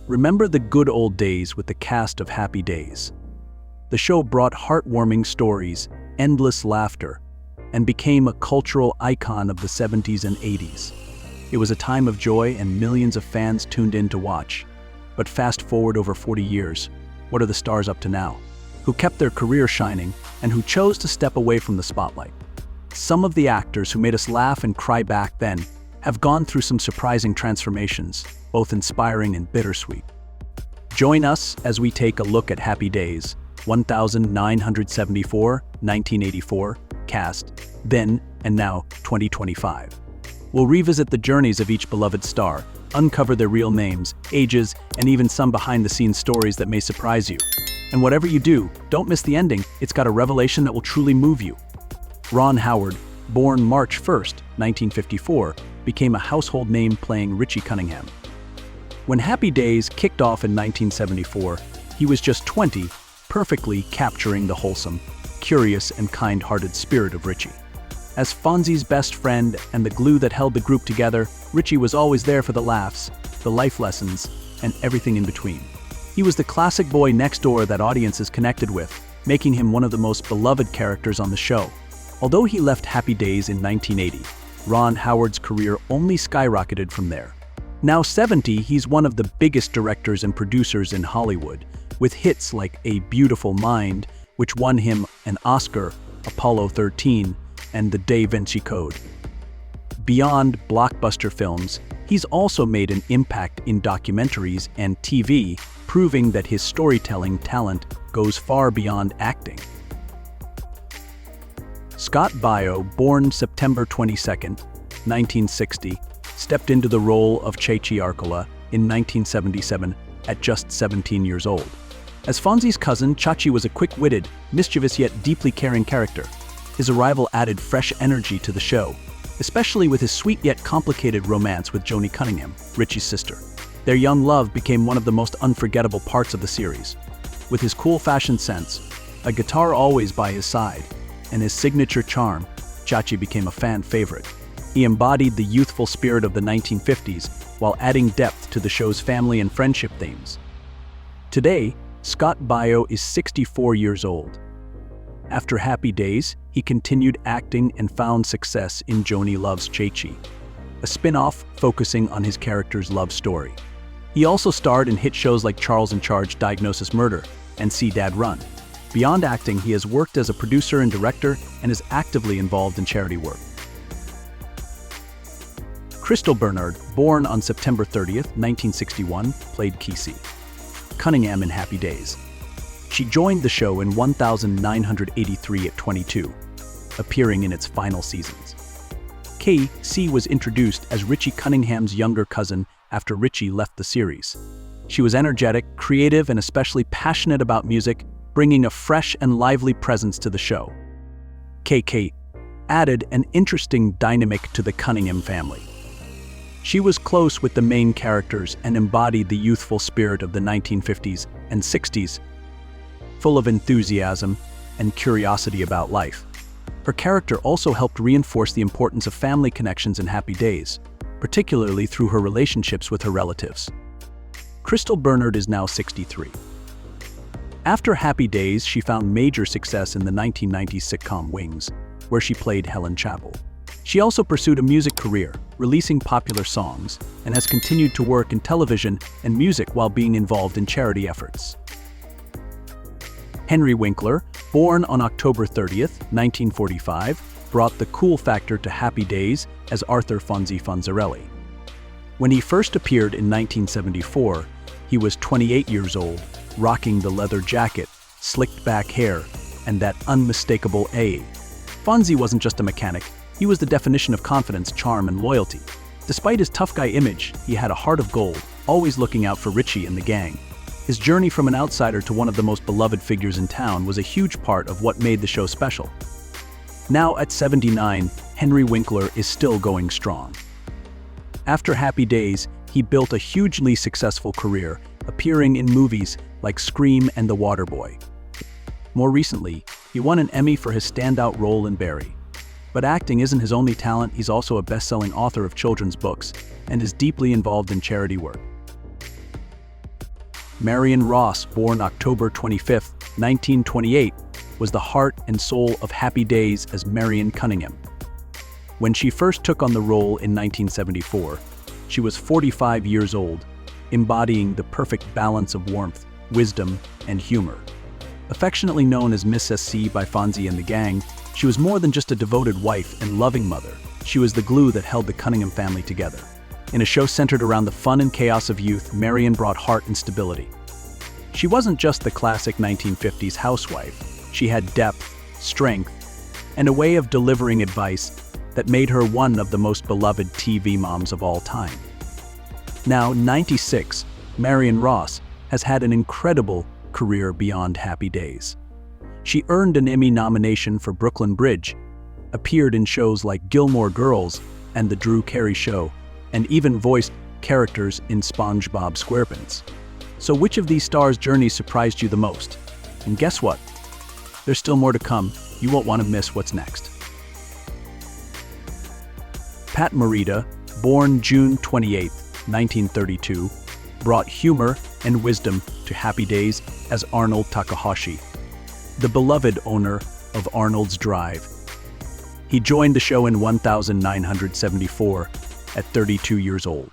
Remember the good old days with the cast of Happy Days. The show brought heartwarming stories, endless laughter, and became a cultural icon of the 70s and 80s. It was a time of joy and millions of fans tuned in to watch. But fast forward over 40 years, what are the stars up to now? Who kept their career shining and who chose to step away from the spotlight? Some of the actors who made us laugh and cry back then have gone through some surprising transformations, both inspiring and bittersweet. Join us as we take a look at Happy Days, 1974, 1984, cast, then and now 2025. We'll revisit the journeys of each beloved star, uncover their real names, ages, and even some behind-the-scenes stories that may surprise you. And whatever you do, don't miss the ending. It's got a revelation that will truly move you. Ron Howard, born March 1st, 1954, became a household name playing Richie Cunningham. When Happy Days kicked off in 1974, he was just 20, perfectly capturing the wholesome, curious, and kind-hearted spirit of Richie. As Fonzie's best friend and the glue that held the group together, Richie was always there for the laughs, the life lessons, and everything in between. He was the classic boy next door that audiences connected with, making him one of the most beloved characters on the show. Although he left Happy Days in 1980, Ron Howard's career only skyrocketed from there. Now 70, he's one of the biggest directors and producers in Hollywood, with hits like A Beautiful Mind, which won him an Oscar, Apollo 13, and The Da Vinci Code. Beyond blockbuster films, he's also made an impact in documentaries and TV, proving that his storytelling talent goes far beyond acting. Scott Baio, born September 22, 1960, stepped into the role of Chechi Arcola in 1977 at just 17 years old. As Fonzie's cousin, Chachi was a quick-witted, mischievous yet deeply caring character. His arrival added fresh energy to the show, especially with his sweet yet complicated romance with Joanie Cunningham, Richie's sister. Their young love became one of the most unforgettable parts of the series. With his cool fashion sense, a guitar always by his side, and his signature charm, Chachi became a fan favorite. He embodied the youthful spirit of the 1950s while adding depth to the show's family and friendship themes. Today, Scott Baio is 64 years old. After Happy Days, he continued acting and found success in Joanie Loves Chechi, a spin-off focusing on his character's love story. He also starred in hit shows like Charles in Charge, Diagnosis Murder, and See Dad Run. Beyond acting, he has worked as a producer and director and is actively involved in charity work. Crystal Bernard, born on September 30th, 1961, played Kesey Cunningham in Happy Days. She joined the show in 1983 at 22, appearing in its final seasons. Kesey was introduced as Richie Cunningham's younger cousin after Richie left the series. She was energetic, creative, and especially passionate about music, bringing a fresh and lively presence to the show. KK added an interesting dynamic to the Cunningham family. She was close with the main characters and embodied the youthful spirit of the 1950s and 60s, full of enthusiasm and curiosity about life. Her character also helped reinforce the importance of family connections in Happy Days, particularly through her relationships with her relatives. Crystal Bernard is now 63. After Happy Days, she found major success in the 1990s sitcom Wings, where she played Helen Chappell. She also pursued a music career, releasing popular songs, and has continued to work in television and music while being involved in charity efforts. Henry Winkler, born on October 30th, 1945, brought the cool factor to Happy Days as Arthur Fonzie Fonzarelli. When he first appeared in 1974, he was 28 years old, rocking the leather jacket, slicked back hair, and that unmistakable A. Fonzie wasn't just a mechanic, he was the definition of confidence, charm, and loyalty. Despite his tough guy image, he had a heart of gold, always looking out for Richie and the gang. His journey from an outsider to one of the most beloved figures in town was a huge part of what made the show special. Now at 79, Henry Winkler is still going strong. After Happy Days, he built a hugely successful career, appearing in movies like Scream and The Waterboy. More recently, he won an Emmy for his standout role in Barry. But acting isn't his only talent, he's also a best-selling author of children's books and is deeply involved in charity work. Marion Ross, born October 25, 1928, was the heart and soul of Happy Days as Marion Cunningham. When she first took on the role in 1974, she was 45 years old, embodying the perfect balance of warmth, wisdom, and humor. Affectionately known as Miss SC by Fonzie and the gang, she was more than just a devoted wife and loving mother. She was the glue that held the Cunningham family together. In a show centered around the fun and chaos of youth, Marion brought heart and stability. She wasn't just the classic 1950s housewife. She had depth, strength, and a way of delivering advice that made her one of the most beloved TV moms of all time. Now, 96, Marion Ross has had an incredible career beyond Happy Days. She earned an Emmy nomination for Brooklyn Bridge, appeared in shows like Gilmore Girls and The Drew Carey Show, and even voiced characters in SpongeBob SquarePants. So which of these stars' journeys surprised you the most? And guess what? There's still more to come. You won't want to miss what's next. Pat Morita, born June 28, 1932, brought humor and wisdom to Happy Days as Arnold Takahashi, the beloved owner of Arnold's Drive. He joined the show in 1974 at 32 years old,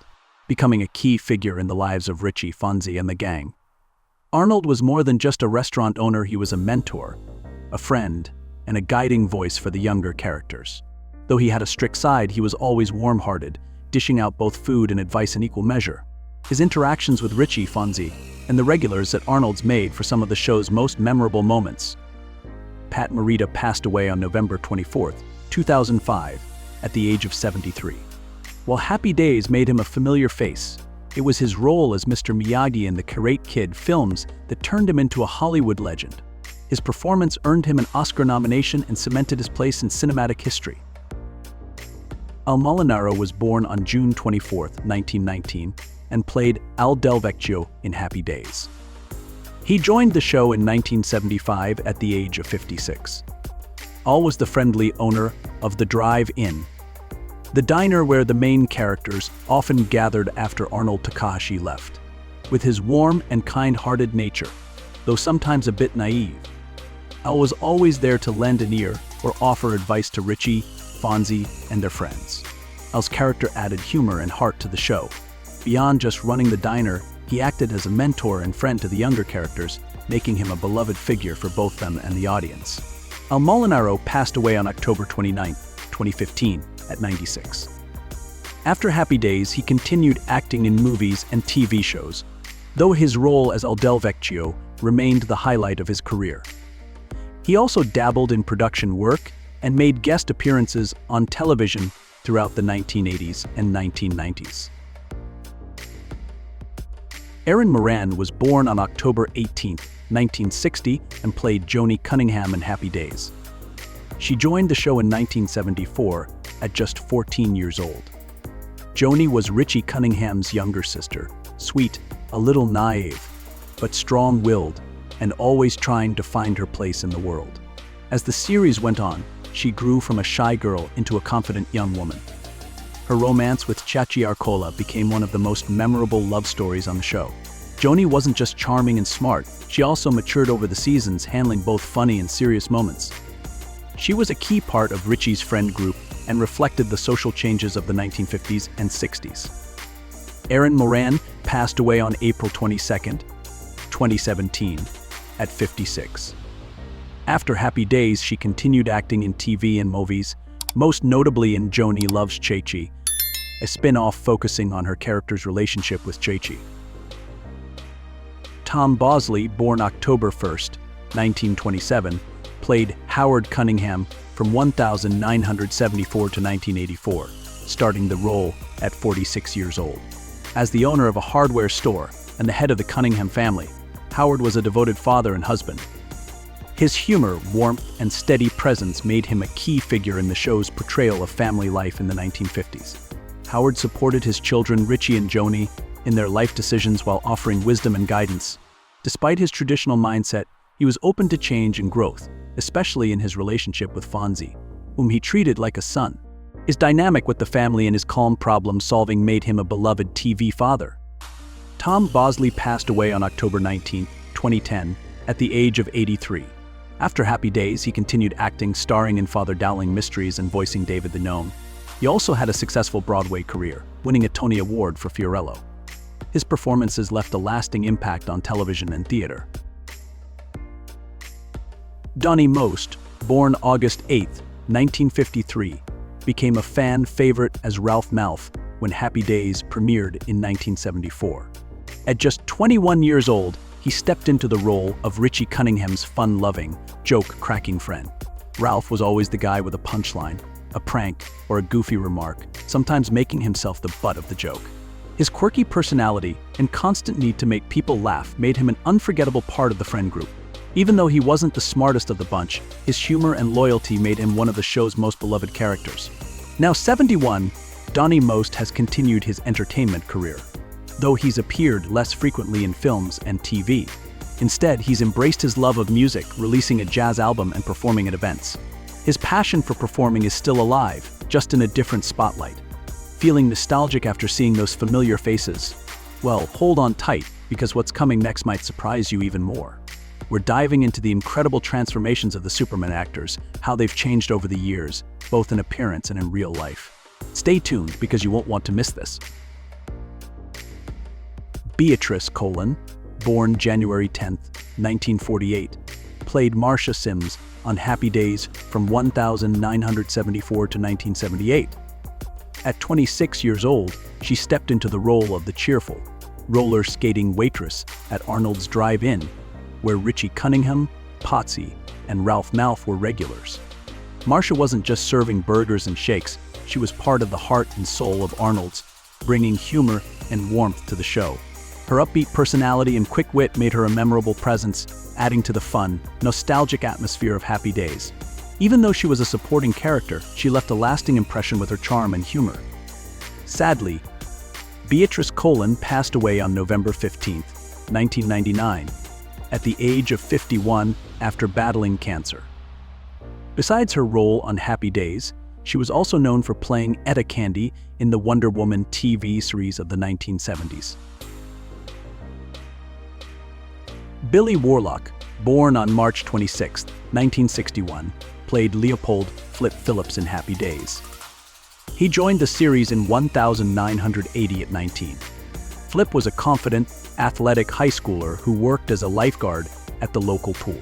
becoming a key figure in the lives of Richie, Fonzie, and the gang. Arnold was more than just a restaurant owner. He was a mentor, a friend, and a guiding voice for the younger characters. Though he had a strict side, he was always warm-hearted, dishing out both food and advice in equal measure. His interactions with Richie, Fonzie, and the regulars at Arnold's made for some of the show's most memorable moments. Pat Morita passed away on November 24, 2005, at the age of 73. While Happy Days made him a familiar face, it was his role as Mr. Miyagi in the Karate Kid films that turned him into a Hollywood legend. His performance earned him an Oscar nomination and cemented his place in cinematic history. Al Molinaro was born on June 24, 1919, and played Al Del Vecchio in Happy Days. He joined the show in 1975 at the age of 56. Al was the friendly owner of the Drive-In, the diner where the main characters often gathered after Arnold Takahashi left. With his warm and kind-hearted nature, though sometimes a bit naive, Al was always there to lend an ear or offer advice to Richie, Fonzie, and their friends. Al's character added humor and heart to the show. Beyond just running the diner, he acted as a mentor and friend to the younger characters, making him a beloved figure for both them and the audience. Al Molinaro passed away on October 29, 2015, at 96. After Happy Days, he continued acting in movies and TV shows, though his role as Al Del Vecchio remained the highlight of his career. He also dabbled in production work and made guest appearances on television throughout the 1980s and 1990s. Erin Moran was born on October 18, 1960, and played Joanie Cunningham in Happy Days. She joined the show in 1974 at just 14 years old. Joanie was Richie Cunningham's younger sister, sweet, a little naive, but strong-willed, and always trying to find her place in the world. As the series went on, she grew from a shy girl into a confident young woman. Her romance with Chachi Arcola became one of the most memorable love stories on the show. Joanie wasn't just charming and smart, she also matured over the seasons, handling both funny and serious moments. She was a key part of Richie's friend group and reflected the social changes of the 1950s and 60s. Erin Moran passed away on April 22, 2017, at 56. After Happy Days, she continued acting in TV and movies, most notably in Joanie Loves Chachi, a spin-off focusing on her character's relationship with Chachi. Tom Bosley, born October 1, 1927, played Howard Cunningham from 1974 to 1984, starting the role at 46 years old. As the owner of a hardware store and the head of the Cunningham family, Howard was a devoted father and husband. His humor, warmth, and steady presence made him a key figure in the show's portrayal of family life in the 1950s. Howard supported his children, Richie and Joanie, in their life decisions while offering wisdom and guidance. Despite his traditional mindset, he was open to change and growth, especially in his relationship with Fonzie, whom he treated like a son. His dynamic with the family and his calm problem-solving made him a beloved TV father. Tom Bosley passed away on October 19, 2010, at the age of 83. After Happy Days, he continued acting, starring in Father Dowling Mysteries and voicing David the Gnome. He also had a successful Broadway career, winning a Tony Award for Fiorello. His performances left a lasting impact on television and theater. Donnie Most, born August 8, 1953, became a fan favorite as Ralph Malph when Happy Days premiered in 1974. At just 21 years old, he stepped into the role of Richie Cunningham's fun-loving, joke-cracking friend. Ralph was always the guy with a punchline, a prank, or a goofy remark, sometimes making himself the butt of the joke. His quirky personality and constant need to make people laugh made him an unforgettable part of the friend group. Even though he wasn't the smartest of the bunch, his humor and loyalty made him one of the show's most beloved characters. Now 71, Donnie Most has continued his entertainment career, though he's appeared less frequently in films and TV. Instead, he's embraced his love of music, releasing a jazz album and performing at events. His passion for performing is still alive, just in a different spotlight. Feeling nostalgic after seeing those familiar faces? Well, hold on tight, because what's coming next might surprise you even more. We're diving into the incredible transformations of the Superman actors, how they've changed over the years, both in appearance and in real life. Stay tuned, because you won't want to miss this. Beatrice Colon, born January 10, 1948, played Marcia Sims on Happy Days from 1974 to 1978. At 26 years old, she stepped into the role of the cheerful, roller skating waitress at Arnold's Drive-In, where Richie Cunningham, Potsy, and Ralph Malph were regulars. Marcia wasn't just serving burgers and shakes, she was part of the heart and soul of Arnold's, bringing humor and warmth to the show. Her upbeat personality and quick wit made her a memorable presence, adding to the fun, nostalgic atmosphere of Happy Days. Even though she was a supporting character, she left a lasting impression with her charm and humor. Sadly, Beatrice Colon passed away on November 15, 1999, at the age of 51 after battling cancer. Besides her role on Happy Days, she was also known for playing Etta Candy in the Wonder Woman TV series of the 1970s. Billy Warlock, born on March 26, 1961, played Leopold Flip Phillips in Happy Days. He joined the series in 1980 at 19. Flip was a confident, athletic high schooler who worked as a lifeguard at the local pool.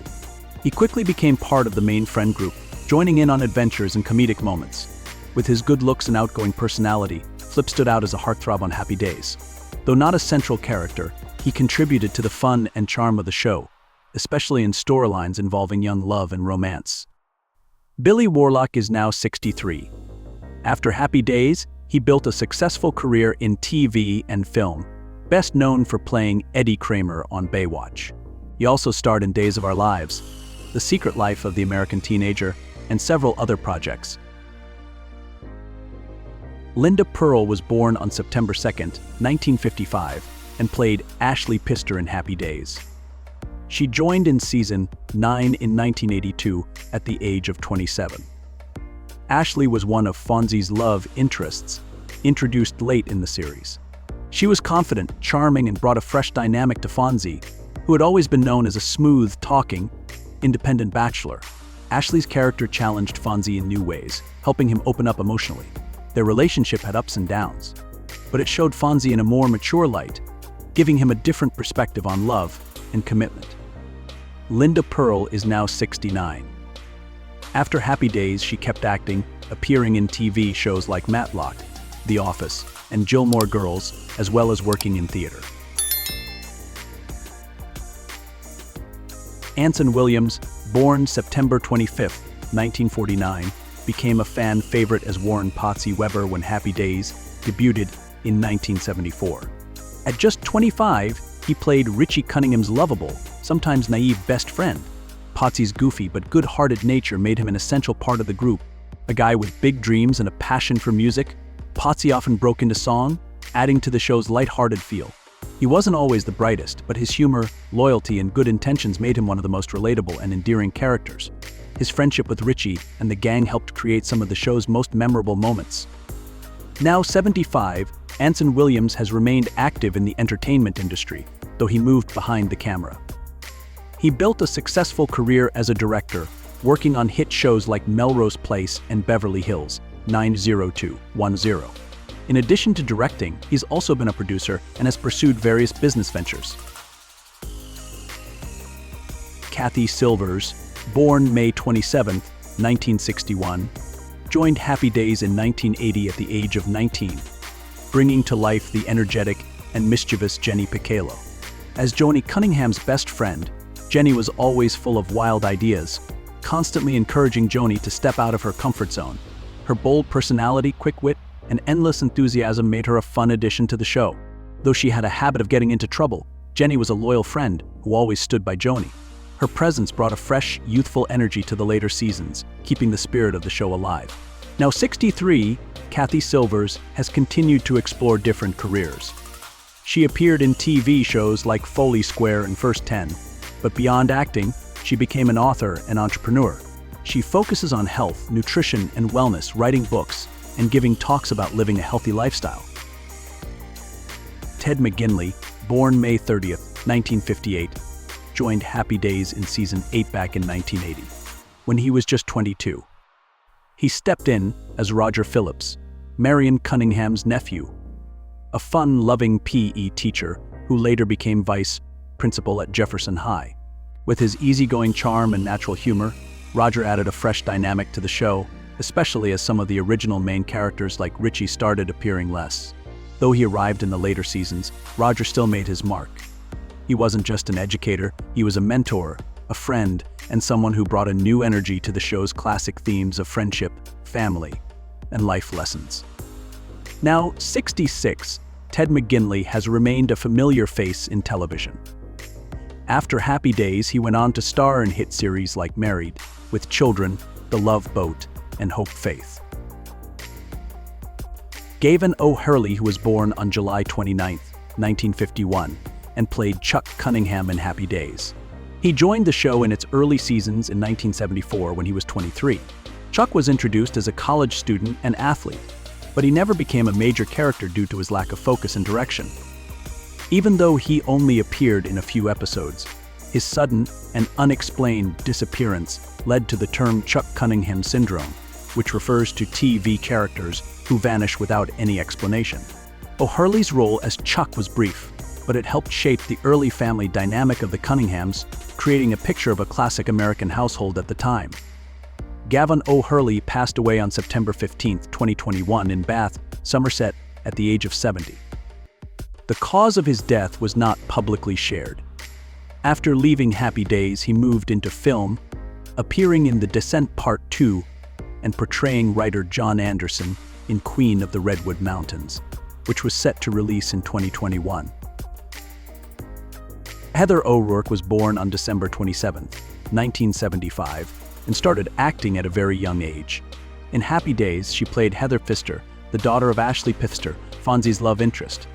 He quickly became part of the main friend group, joining in on adventures and comedic moments. With his good looks and outgoing personality, Flip stood out as a heartthrob on Happy Days. Though not a central character, he contributed to the fun and charm of the show, especially in storylines involving young love and romance. Billy Warlock is now 63. After Happy Days, he built a successful career in TV and film, best known for playing Eddie Kramer on Baywatch. He also starred in Days of Our Lives, The Secret Life of the American Teenager, and several other projects. Linda Pearl was born on September 2, 1955, and played Ashley Pister in Happy Days. She joined in season 9 in 1982 at the age of 27. Ashley was one of Fonzie's love interests, introduced late in the series. She was confident, charming, and brought a fresh dynamic to Fonzie, who had always been known as a smooth-talking, independent bachelor. Ashley's character challenged Fonzie in new ways, helping him open up emotionally. Their relationship had ups and downs, but it showed Fonzie in a more mature light, giving him a different perspective on love and commitment. Linda Pearl is now 69. After Happy Days, she kept acting, appearing in TV shows like Matlock, The Office, and Gilmore Girls, as well as working in theater. Anson Williams, born September 25, 1949, became a fan favorite as Warren Potsy Weber when Happy Days debuted in 1974. At just 25, he played Richie Cunningham's lovable, sometimes naive best friend. Potsy's goofy but good-hearted nature made him an essential part of the group. A guy with big dreams and a passion for music, Potsy often broke into song, adding to the show's light-hearted feel. He wasn't always the brightest, but his humor, loyalty, and good intentions made him one of the most relatable and endearing characters. His friendship with Richie and the gang helped create some of the show's most memorable moments. Now 75, Anson Williams has remained active in the entertainment industry, though he moved behind the camera. He built a successful career as a director, working on hit shows like Melrose Place and Beverly Hills 90210. In addition to directing, he's also been a producer and has pursued various business ventures. Kathy Silvers, born May 27, 1961, joined Happy Days in 1980 at the age of 19, bringing to life the energetic and mischievous Jenny Piccolo. As Joanie Cunningham's best friend, Jenny was always full of wild ideas, constantly encouraging Joanie to step out of her comfort zone. Her bold personality, quick wit, and endless enthusiasm made her a fun addition to the show. Though she had a habit of getting into trouble, Jenny was a loyal friend who always stood by Joanie. Her presence brought a fresh, youthful energy to the later seasons, keeping the spirit of the show alive. Now 63, Kathy Silvers has continued to explore different careers. She appeared in TV shows like Foley Square and First 10, but beyond acting, she became an author and entrepreneur. She focuses on health, nutrition, and wellness, writing books, and giving talks about living a healthy lifestyle. Ted McGinley, born May 30th, 1958, joined Happy Days in Season 8 back in 1980, when he was just 22. He stepped in as Roger Phillips, Marion Cunningham's nephew, a fun-loving PE teacher who later became vice principal at Jefferson High. With his easygoing charm and natural humor, Roger added a fresh dynamic to the show, especially as some of the original main characters like Richie started appearing less. Though he arrived in the later seasons, Roger still made his mark. He wasn't just an educator, he was a mentor, a friend, and someone who brought a new energy to the show's classic themes of friendship, family, and life lessons. Now 66, Ted McGinley has remained a familiar face in television. After Happy Days, he went on to star in hit series like Married, With Children, The Love Boat, and Hope Faith. Gavin O'Hurley, who was born on July 29, 1951, and played Chuck Cunningham in Happy Days. He joined the show in its early seasons in 1974 when he was 23. Chuck was introduced as a college student and athlete, but he never became a major character due to his lack of focus and direction. Even though he only appeared in a few episodes, his sudden and unexplained disappearance led to the term Chuck Cunningham syndrome, which refers to TV characters who vanish without any explanation. O'Hurley's role as Chuck was brief, but it helped shape the early family dynamic of the Cunninghams, creating a picture of a classic American household at the time. Gavin O'Hurley passed away on September 15, 2021 in Bath, Somerset, at the age of 70. The cause of his death was not publicly shared. After leaving Happy Days, he moved into film, appearing in The Descent Part 2 and portraying writer John Anderson in Queen of the Redwood Mountains, which was set to release in 2021. Heather O'Rourke was born on December 27, 1975, and started acting at a very young age. In Happy Days, she played Heather Pfister, the daughter of Ashley Pfister, Fonzie's love interest.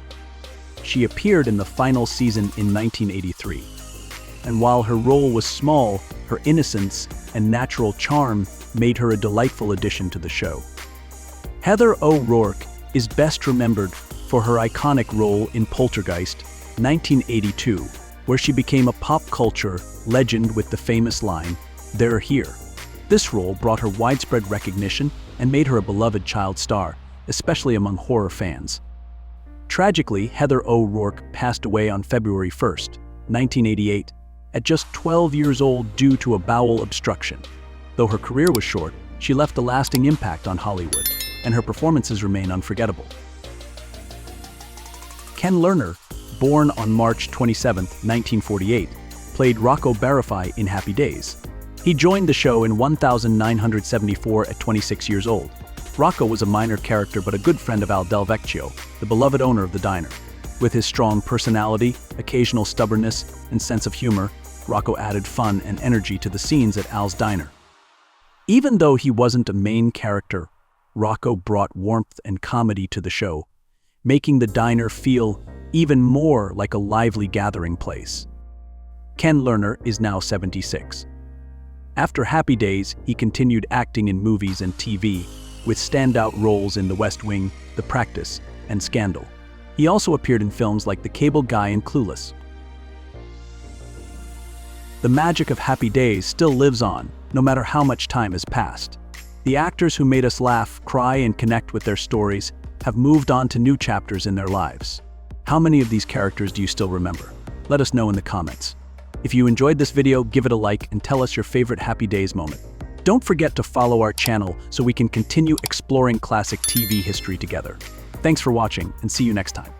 She appeared in the final season in 1983, and while her role was small, her innocence and natural charm made her a delightful addition to the show. Heather O'Rourke is best remembered for her iconic role in Poltergeist, 1982, where she became a pop culture legend with the famous line, "They're here." This role brought her widespread recognition and made her a beloved child star, especially among horror fans. Tragically, Heather O'Rourke passed away on February 1, 1988, at just 12 years old due to a bowel obstruction. Though her career was short, she left a lasting impact on Hollywood, and her performances remain unforgettable. Ken Lerner, born on March 27, 1948, played Rocco Barafai in Happy Days. He joined the show in 1974 at 26 years old. Rocco was a minor character but a good friend of Al Del Vecchio, the beloved owner of the diner. With his strong personality, occasional stubbornness, and sense of humor, Rocco added fun and energy to the scenes at Al's diner. Even though he wasn't a main character, Rocco brought warmth and comedy to the show, making the diner feel even more like a lively gathering place. Ken Lerner is now 76. After Happy Days, he continued acting in movies and TV, with standout roles in The West Wing, The Practice, and Scandal. He also appeared in films like The Cable Guy and Clueless. The magic of Happy Days still lives on, no matter how much time has passed. The actors who made us laugh, cry, and connect with their stories have moved on to new chapters in their lives. How many of these characters do you still remember? Let us know in the comments. If you enjoyed this video, give it a like and tell us your favorite Happy Days moment. Don't forget to follow our channel so we can continue exploring classic TV history together. Thanks for watching and see you next time.